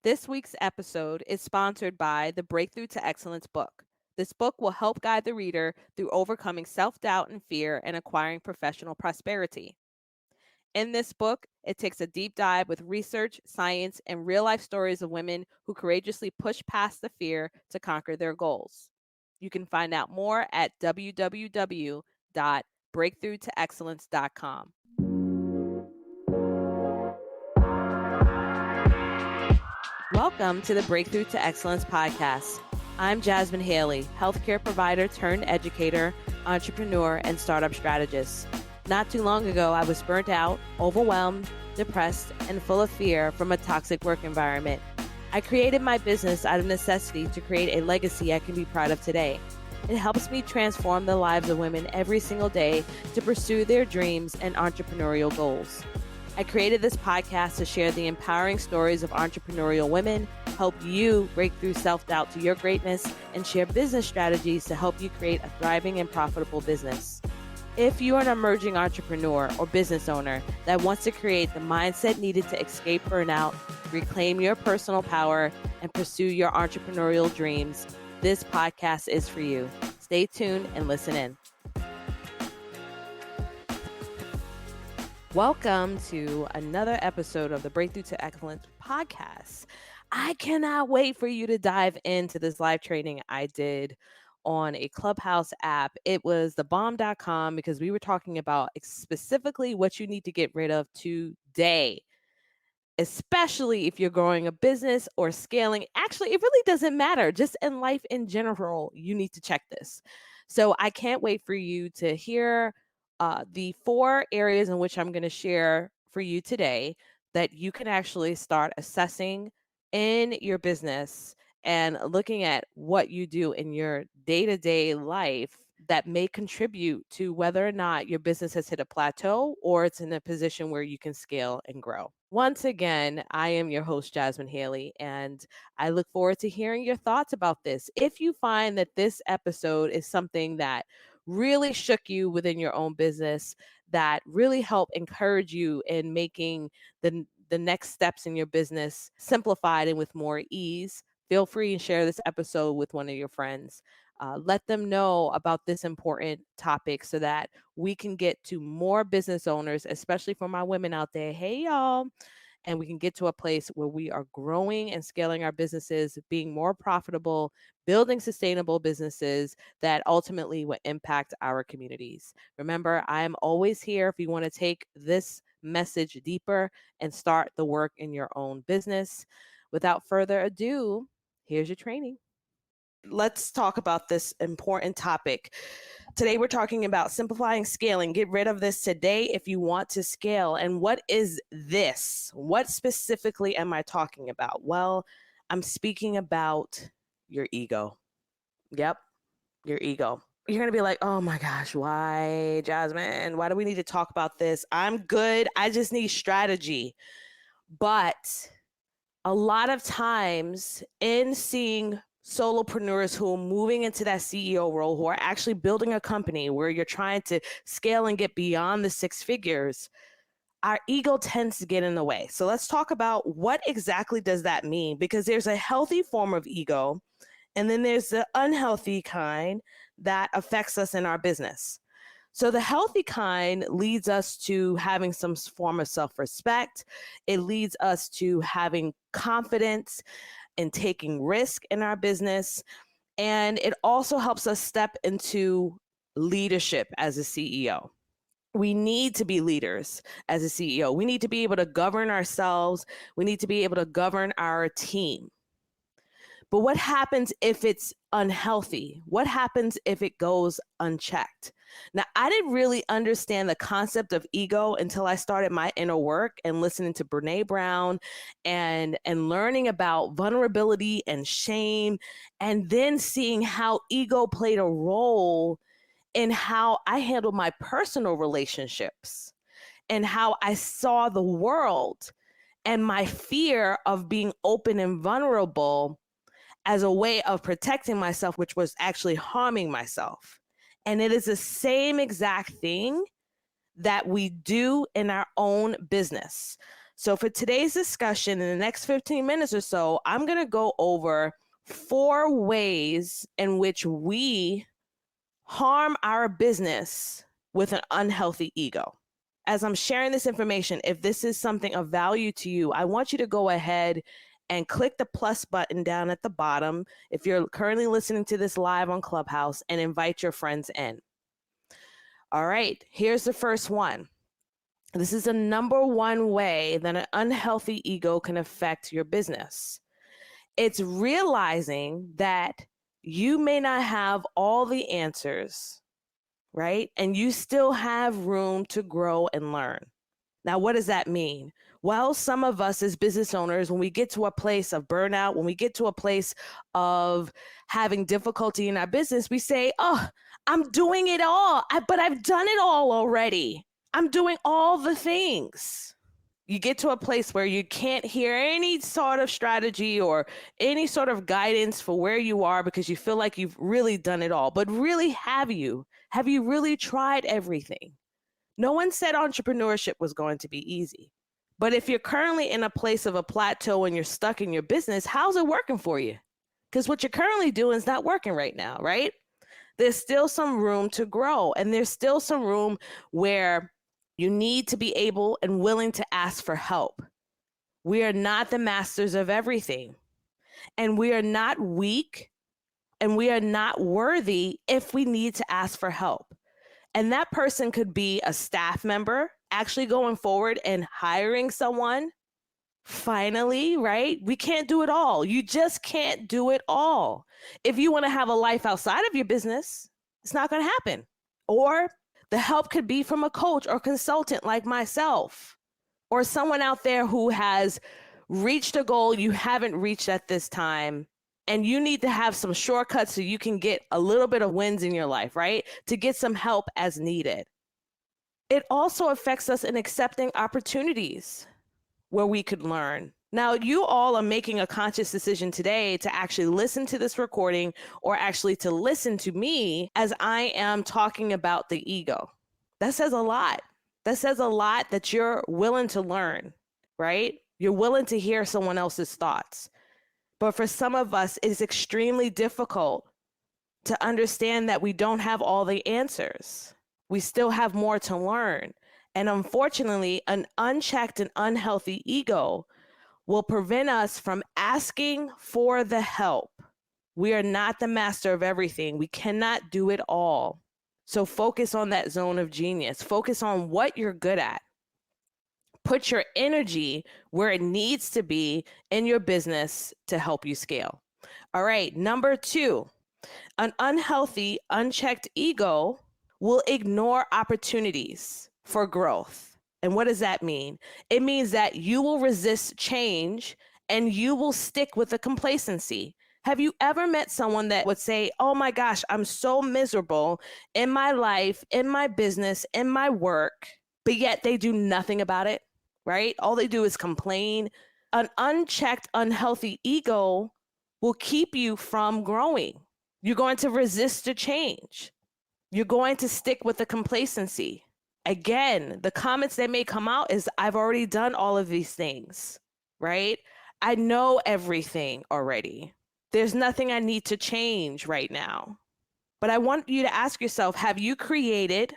This week's episode is sponsored by the Breakthrough to Excellence book. This book will help guide the reader through overcoming self doubt and fear and acquiring professional prosperity. In this book, it takes a deep dive with research, science, and real life stories of women who courageously push past the fear to conquer their goals. You can find out more at www.breakthroughtoexcellence.com. Welcome to the Breakthrough to Excellence podcast. I'm Jasmin Haley, healthcare provider turned educator, entrepreneur, and startup strategist. Not too long ago, I was burnt out, overwhelmed, depressed, and full of fear from a toxic work environment. I created my business out of necessity to create a legacy I can be proud of today. It helps me transform the lives of women every single day to pursue their dreams and entrepreneurial goals. I created this podcast to share the empowering stories of entrepreneurial women, help you break through self-doubt to your greatness, and share business strategies to help you create a thriving and profitable business. If you are an emerging entrepreneur or business owner that wants to create the mindset needed to escape burnout, reclaim your personal power, and pursue your entrepreneurial dreams, this podcast is for you. Stay tuned and listen in. Welcome to another episode of the Breakthrough to Excellence podcast. I cannot wait for you to dive into this live training I did on a Clubhouse app. It was thebomb.com because we were talking about specifically what you need to get rid of today, especially if you're growing a business or scaling. Actually, it really doesn't matter. Just in life in general, you need to check this. So I can't wait for you to hear the 4 areas in which I'm going to share for you today that you can actually start assessing in your business and looking at what you do in your day-to-day life that may contribute to whether or not your business has hit a plateau or it's in a position where you can scale and grow. Once again, I am your host, Jasmin Haley, and I look forward to hearing your thoughts about this. If you find that this episode is something that really shook you within your own business, that really help encourage you in making the next steps in your business simplified and with more ease, feel free and share this episode with one of your friends. Let them know about this important topic so that we can get to more business owners, especially for my women out there. Hey, y'all. And we can get to a place where we are growing and scaling our businesses, being more profitable, building sustainable businesses that ultimately will impact our communities. Remember, I am always here if you want to take this message deeper and start the work in your own business. Without further ado, here's your training. Let's talk about this important topic. Today, we're talking about simplifying scaling. Get rid of this today if you want to scale. And what is this? What specifically am I talking about? Well, I'm speaking about your ego. Yep, your ego. You're going to be like, oh my gosh, why, Jasmin? Why do we need to talk about this? I'm good. I just need strategy. But a lot of times in seeing solopreneurs who are moving into that CEO role, who are actually building a company where you're trying to scale and get beyond the 6 figures, our ego tends to get in the way. So let's talk about what exactly does that mean? Because there's a healthy form of ego, and then there's the unhealthy kind that affects us in our business. So the healthy kind leads us to having some form of self-respect. It leads us to having confidence and taking risk in our business. And it also helps us step into leadership as a CEO. We need to be leaders as a CEO. We need to be able to govern ourselves. We need to be able to govern our team. But what happens if it's unhealthy? What happens if it goes unchecked? Now, I didn't really understand the concept of ego until I started my inner work and listening to Brene Brown and learning about vulnerability and shame, and then seeing how ego played a role in how I handled my personal relationships and how I saw the world and my fear of being open and vulnerable as a way of protecting myself, which was actually harming myself. And it is the same exact thing that we do in our own business. So for today's discussion, in the next 15 minutes or so, I'm going to go over 4 ways in which we harm our business with an unhealthy ego. As I'm sharing this information, if this is something of value to you, I want you to go ahead and click the plus button down at the bottom if you're currently listening to this live on Clubhouse, and invite your friends in. All right, here's the first one. This is the number one way that an unhealthy ego can affect your business. It's realizing that you may not have all the answers, right? And you still have room to grow and learn. Now, what does that mean? Well, some of us as business owners, when we get to a place of burnout, when we get to a place of having difficulty in our business, we say, oh, I'm doing it all, but I've done it all already. I'm doing all the things. You get to a place where you can't hear any sort of strategy or any sort of guidance for where you are because you feel like you've really done it all. But really, have you? Have you really tried everything? No one said entrepreneurship was going to be easy. But if you're currently in a place of a plateau and you're stuck in your business, how's it working for you? Because what you're currently doing is not working right now, right? There's still some room to grow, and there's still some room where you need to be able and willing to ask for help. We are not the masters of everything, and we are not weak, and we are not worthy if we need to ask for help. And that person could be a staff member actually going forward and hiring someone. Finally, right? We can't do it all. You just can't do it all. If you want to have a life outside of your business, it's not going to happen. Or the help could be from a coach or consultant like myself, or someone out there who has reached a goal you haven't reached at this time, and you need to have some shortcuts so you can get a little bit of wins in your life, right? To get some help as needed. It also affects us in accepting opportunities where we could learn. Now, you all are making a conscious decision today to actually listen to this recording, or actually to listen to me as I am talking about the ego. That says a lot. That says a lot that you're willing to learn, right? You're willing to hear someone else's thoughts. But for some of us, it's extremely difficult to understand that we don't have all the answers. We still have more to learn. And unfortunately, an unchecked and unhealthy ego will prevent us from asking for the help. We are not the master of everything. We cannot do it all. So focus on that zone of genius. Focus on what you're good at. Put your energy where it needs to be in your business to help you scale. All right, number 2, an unhealthy, unchecked ego will ignore opportunities for growth. And what does that mean? It means that you will resist change and you will stick with the complacency. Have you ever met someone that would say, oh my gosh, I'm so miserable in my life, in my business, in my work, but yet they do nothing about it, right? All they do is complain. An unchecked, unhealthy ego will keep you from growing. You're going to resist the change. You're going to stick with the complacency. Again, the comments that may come out is, I've already done all of these things, right? I know everything already. There's nothing I need to change right now. But I want you to ask yourself, have you created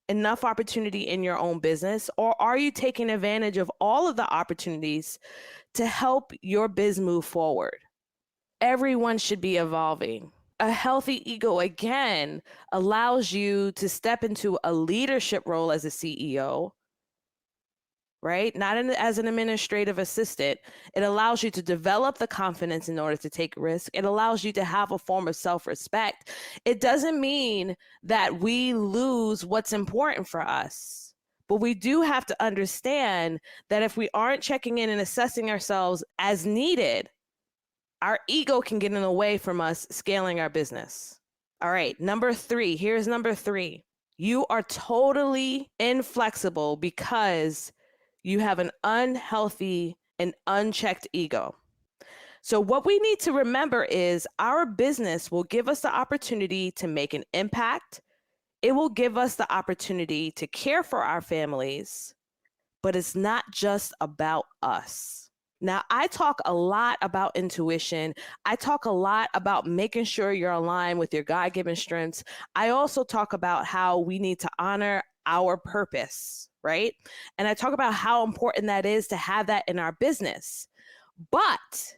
enough opportunity in your own business, or are you taking advantage of all of the opportunities to help your biz move forward? Everyone should be evolving. A healthy ego, again, allows you to step into a leadership role as a CEO, right? Not as an administrative assistant. It allows you to develop the confidence in order to take risk. It allows you to have a form of self-respect. It doesn't mean that we lose what's important for us, but we do have to understand that if we aren't checking in and assessing ourselves as needed, our ego can get in the way from us scaling our business. All right, number 3. Here's number 3. You are totally inflexible because you have an unhealthy and unchecked ego. So what we need to remember is our business will give us the opportunity to make an impact. It will give us the opportunity to care for our families, but it's not just about us. Now, I talk a lot about intuition. I talk a lot about making sure you're aligned with your God-given strengths. I also talk about how we need to honor our purpose, right? And I talk about how important that is to have that in our business. But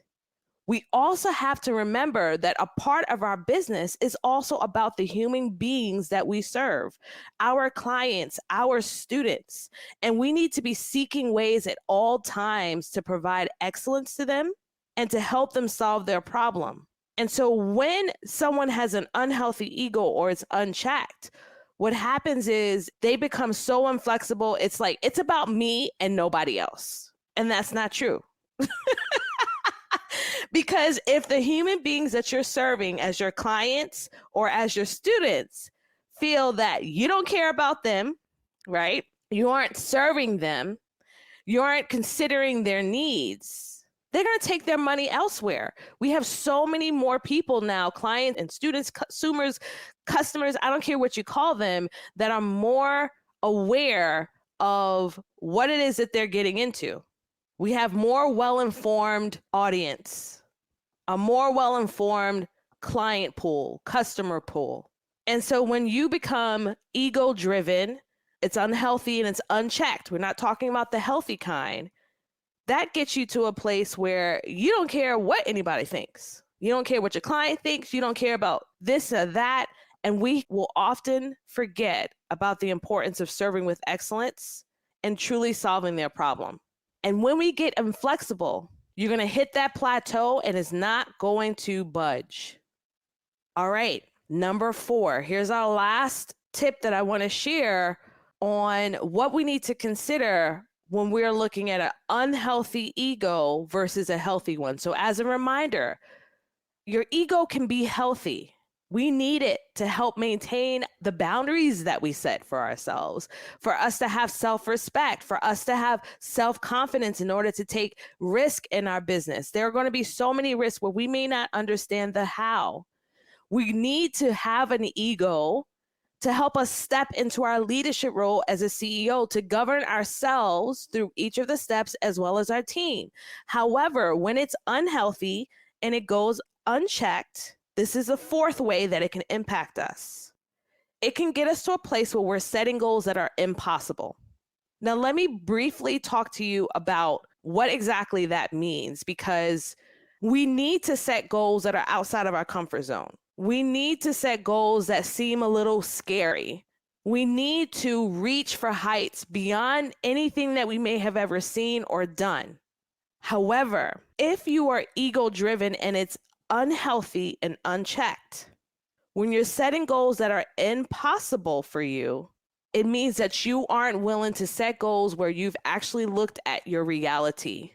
we also have to remember that a part of our business is also about the human beings that we serve, our clients, our students. And we need to be seeking ways at all times to provide excellence to them and to help them solve their problem. And so when someone has an unhealthy ego or it's unchecked, what happens is they become so inflexible. It's like, it's about me and nobody else. And that's not true. Because if the human beings that you're serving as your clients or as your students feel that you don't care about them, right? You aren't serving them, you aren't considering their needs, they're going to take their money elsewhere. We have so many more people now, clients and students, consumers, customers, I don't care what you call them, that are more aware of what it is that they're getting into. We have more well-informed audience, a more well-informed client pool, customer pool. And so when you become ego-driven, it's unhealthy and it's unchecked. We're not talking about the healthy kind. That gets you to a place where you don't care what anybody thinks. You don't care what your client thinks. You don't care about this or that. And we will often forget about the importance of serving with excellence and truly solving their problem. And when we get inflexible, you're going to hit that plateau and it's not going to budge. All right, number 4. Here's our last tip that I want to share on what we need to consider when we're looking at an unhealthy ego versus a healthy one. So as a reminder, your ego can be healthy. We need it to help maintain the boundaries that we set for ourselves, for us to have self-respect, for us to have self-confidence in order to take risk in our business. There are going to be so many risks where we may not understand the how. We need to have an ego to help us step into our leadership role as a CEO, to govern ourselves through each of the steps as well as our team. However, when it's unhealthy and it goes unchecked, this is the 4th way that it can impact us. It can get us to a place where we're setting goals that are impossible. Now, let me briefly talk to you about what exactly that means, because we need to set goals that are outside of our comfort zone. We need to set goals that seem a little scary. We need to reach for heights beyond anything that we may have ever seen or done. However, if you are ego-driven and it's unhealthy and unchecked, when you're setting goals that are impossible for you, it means that you aren't willing to set goals where you've actually looked at your reality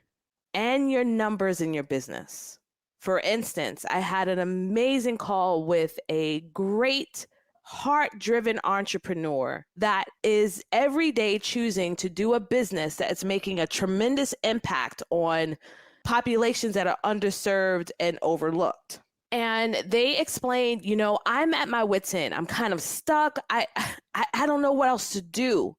and your numbers in your business. For instance, I had an amazing call with a great heart-driven entrepreneur that is every day choosing to do a business that's making a tremendous impact on populations that are underserved and overlooked. And they explained, I'm at my wit's end. I'm kind of stuck. I don't know what else to do.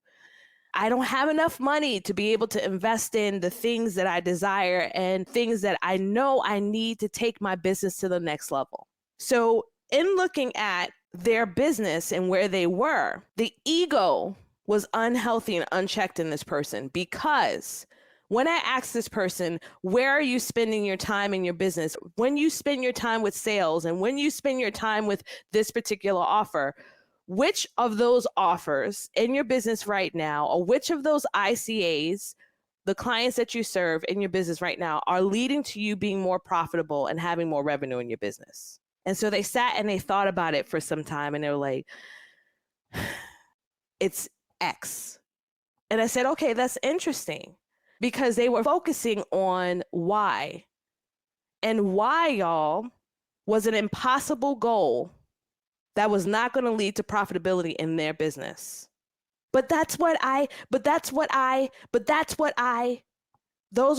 I don't have enough money to be able to invest in the things that I desire and things that I know I need to take my business to the next level. So in looking at their business and where they were, the ego was unhealthy and unchecked in this person, because when I asked this person, where are you spending your time in your business? When you spend your time with sales and when you spend your time with this particular offer, which of those offers in your business right now, or which of those ICAs, the clients that you serve in your business right now, are leading to you being more profitable and having more revenue in your business? And so they sat and they thought about it for some time and they were like, it's X. And I said, okay, that's interesting, because they were focusing on why. And why, y'all, was an impossible goal that was not going to lead to profitability in their business. Those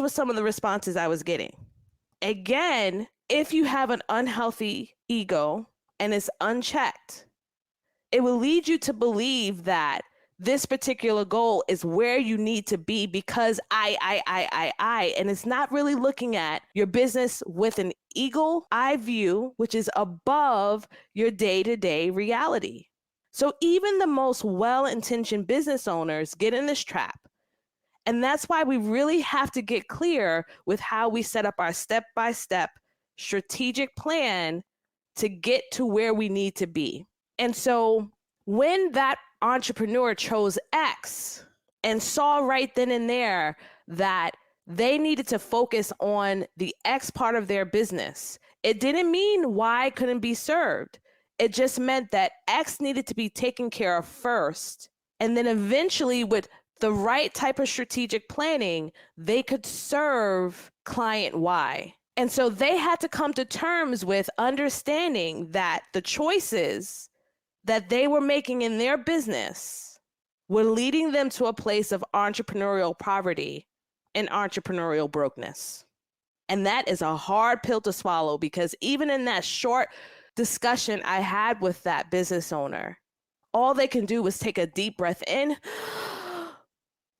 were some of the responses I was getting. Again, if you have an unhealthy ego and it's unchecked, it will lead you to believe that this particular goal is where you need to be because I. And it's not really looking at your business with an eagle eye view, which is above your day-to-day reality. So even the most well-intentioned business owners get in this trap. And that's why we really have to get clear with how we set up our step-by-step strategic plan to get to where we need to be. And so when that entrepreneur chose X and saw right then and there that they needed to focus on the X part of their business, it didn't mean Y couldn't be served. It just meant that X needed to be taken care of first. And then eventually with the right type of strategic planning, they could serve client Y. And so they had to come to terms with understanding that the choices that they were making in their business were leading them to a place of entrepreneurial poverty and entrepreneurial brokenness. And that is a hard pill to swallow because even in that short discussion I had with that business owner, all they can do was take a deep breath in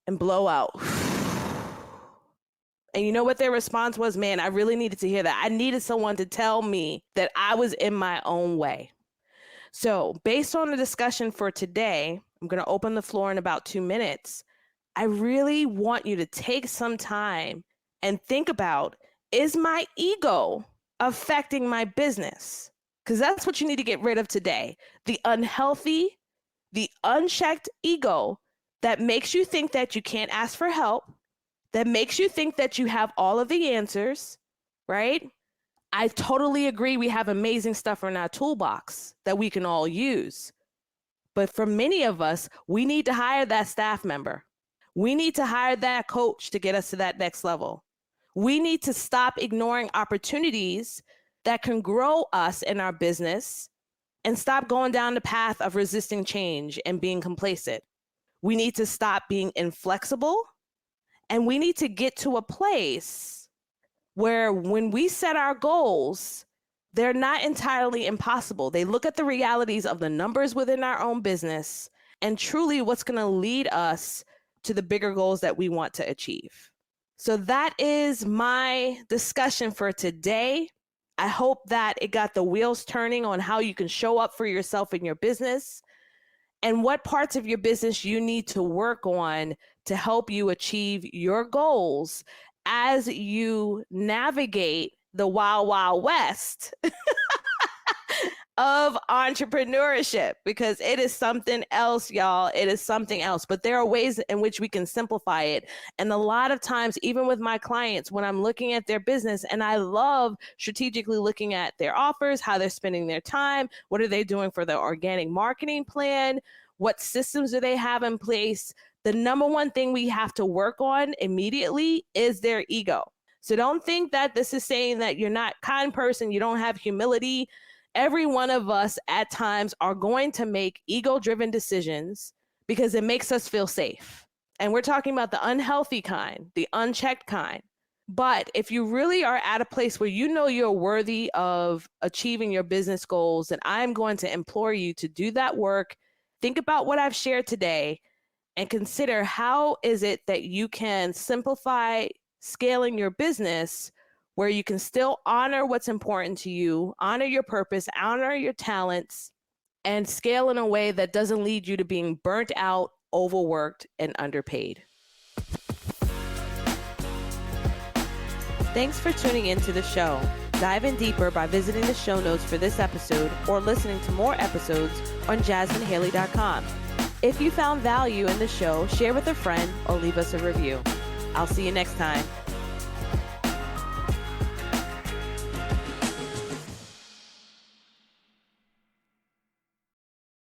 and blow out. And you know what their response was? Man, I really needed to hear that. I needed someone to tell me that I was in my own way. So based on the discussion for today, I'm going to open the floor in about 2 minutes. I really want you to take some time and think about, is my ego affecting my business? Because that's what you need to get rid of today. The unhealthy, the unchecked ego that makes you think that you can't ask for help, that makes you think that you have all of the answers, right? I totally agree. We have amazing stuff in our toolbox that we can all use. But for many of us, we need to hire that staff member. We need to hire that coach to get us to that next level. We need to stop ignoring opportunities that can grow us in our business and stop going down the path of resisting change and being complacent. We need to stop being inflexible, and we need to get to a place where when we set our goals, they're not entirely impossible. They look at the realities of the numbers within our own business and truly what's going to lead us to the bigger goals that we want to achieve. So that is my discussion for today. I hope that it got the wheels turning on how you can show up for yourself in your business and what parts of your business you need to work on to help you achieve your goals as you navigate the wild, wild west of entrepreneurship, because it is something else, y'all. It is something else, but there are ways in which we can simplify it. And a lot of times, even with my clients, when I'm looking at their business, and I love strategically looking at their offers, how they're spending their time, what are they doing for their organic marketing plan, what systems do they have in place? The number one thing we have to work on immediately is their ego. So don't think that this is saying that you're not a kind person, you don't have humility. Every one of us at times are going to make ego-driven decisions because it makes us feel safe. And we're talking about the unhealthy kind, the unchecked kind. But if you really are at a place where you know you're worthy of achieving your business goals, then I'm going to implore you to do that work. Think about what I've shared today and consider how is it that you can simplify scaling your business where you can still honor what's important to you, honor your purpose, honor your talents, and scale in a way that doesn't lead you to being burnt out, overworked, and underpaid. Thanks for tuning into the show. Dive in deeper by visiting the show notes for this episode or listening to more episodes on jasminhaley.com. If you found value in the show, share with a friend or leave us a review. I'll see you next time.